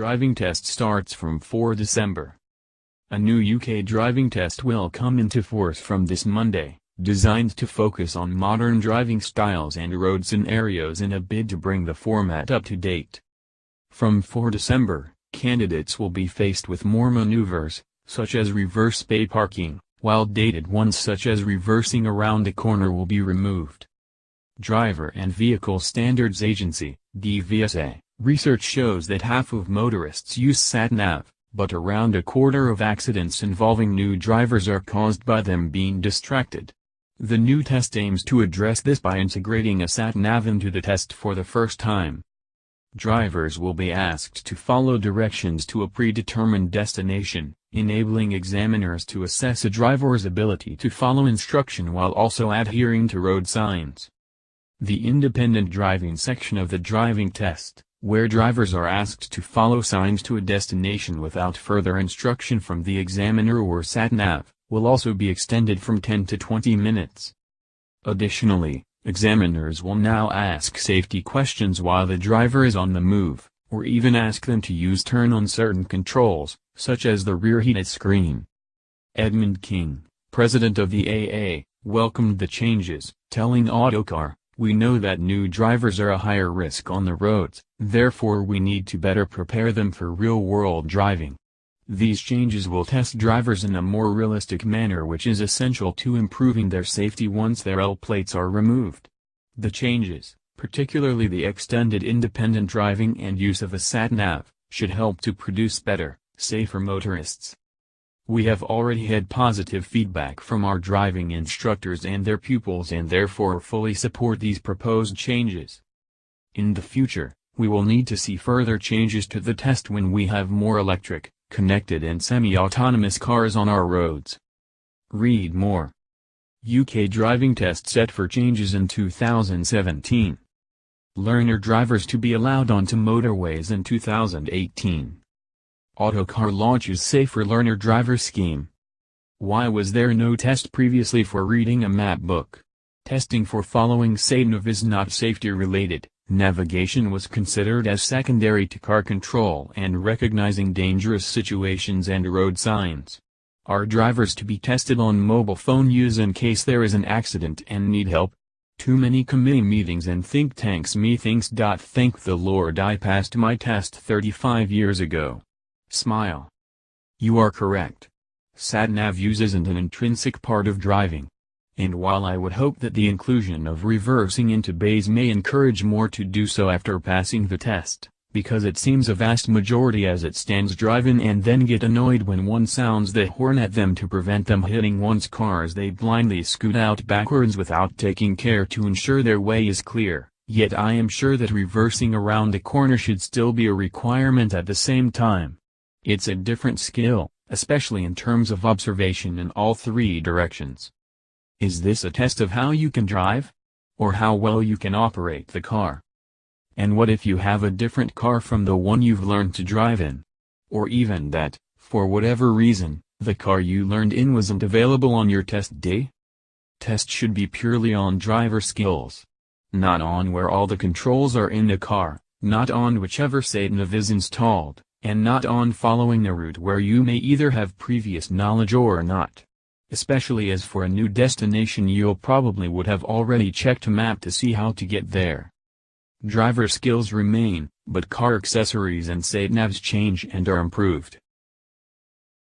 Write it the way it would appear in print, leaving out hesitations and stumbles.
driving test starts from 4 December. A new UK driving test will come into force from this Monday, designed to focus on modern driving styles and road scenarios in a bid to bring the format up to date. From 4 December, candidates will be faced with more maneuvers, such as reverse bay parking, while dated ones such as reversing around a corner will be removed. Driver and Vehicle Standards Agency, DVSA, research shows that half of motorists use sat-nav, but around a quarter of accidents involving new drivers are caused by them being distracted. The new test aims to address this by integrating a sat-nav into the test for the first time. Drivers will be asked to follow directions to a predetermined destination, enabling examiners to assess a driver's ability to follow instruction while also adhering to road signs. The independent driving section of the driving test, where drivers are asked to follow signs to a destination without further instruction from the examiner or sat-nav, will also be extended from 10 to 20 minutes. Additionally, examiners will now ask safety questions while the driver is on the move, or even ask them to use turn on certain controls, such as the rear heated screen. Edmund King, president of the AA, welcomed the changes, telling Autocar, "We know that new drivers are a higher risk on the roads, therefore we need to better prepare them for real-world driving. These changes will test drivers in a more realistic manner, which is essential to improving their safety once their L plates are removed." The changes, particularly the extended independent driving and use of a sat-nav, should help to produce better, safer motorists. "We have already had positive feedback from our driving instructors and their pupils and therefore fully support these proposed changes. In the future, we will need to see further changes to the test when we have more electric, connected and semi-autonomous cars on our roads." Read more. UK driving test set for changes in 2017. Learner drivers to be allowed onto motorways in 2018. Autocar launches safer learner driver scheme. Why was there no test previously for reading a map book? Testing for following sat-nav is not safety related. Navigation was considered as secondary to car control and recognizing dangerous situations and road signs. Are drivers to be tested on mobile phone use in case there is an accident and need help? Too many committee meetings and think tanks. Methinks. Thank the Lord I passed my test 35 years ago. Smile. You are correct. Sat-nav use isn't an intrinsic part of driving. And while I would hope that the inclusion of reversing into bays may encourage more to do so after passing the test, because it seems a vast majority as it stands drive in and then get annoyed when one sounds the horn at them to prevent them hitting one's car as they blindly scoot out backwards without taking care to ensure their way is clear, yet I am sure that reversing around a corner should still be a requirement at the same time. It's a different skill, especially in terms of observation in all three directions. Is this a test of how you can drive? Or how well you can operate the car? And what if you have a different car from the one you've learned to drive in? Or even that, for whatever reason, the car you learned in wasn't available on your test day? Test should be purely on driver skills. Not on where all the controls are in the car, not on whichever sat-nav is installed, and not on following a route where you may either have previous knowledge or not. Especially as for a new destination you'll probably would have already checked a map to see how to get there. Driver skills remain, but car accessories and sat-navs change and are improved.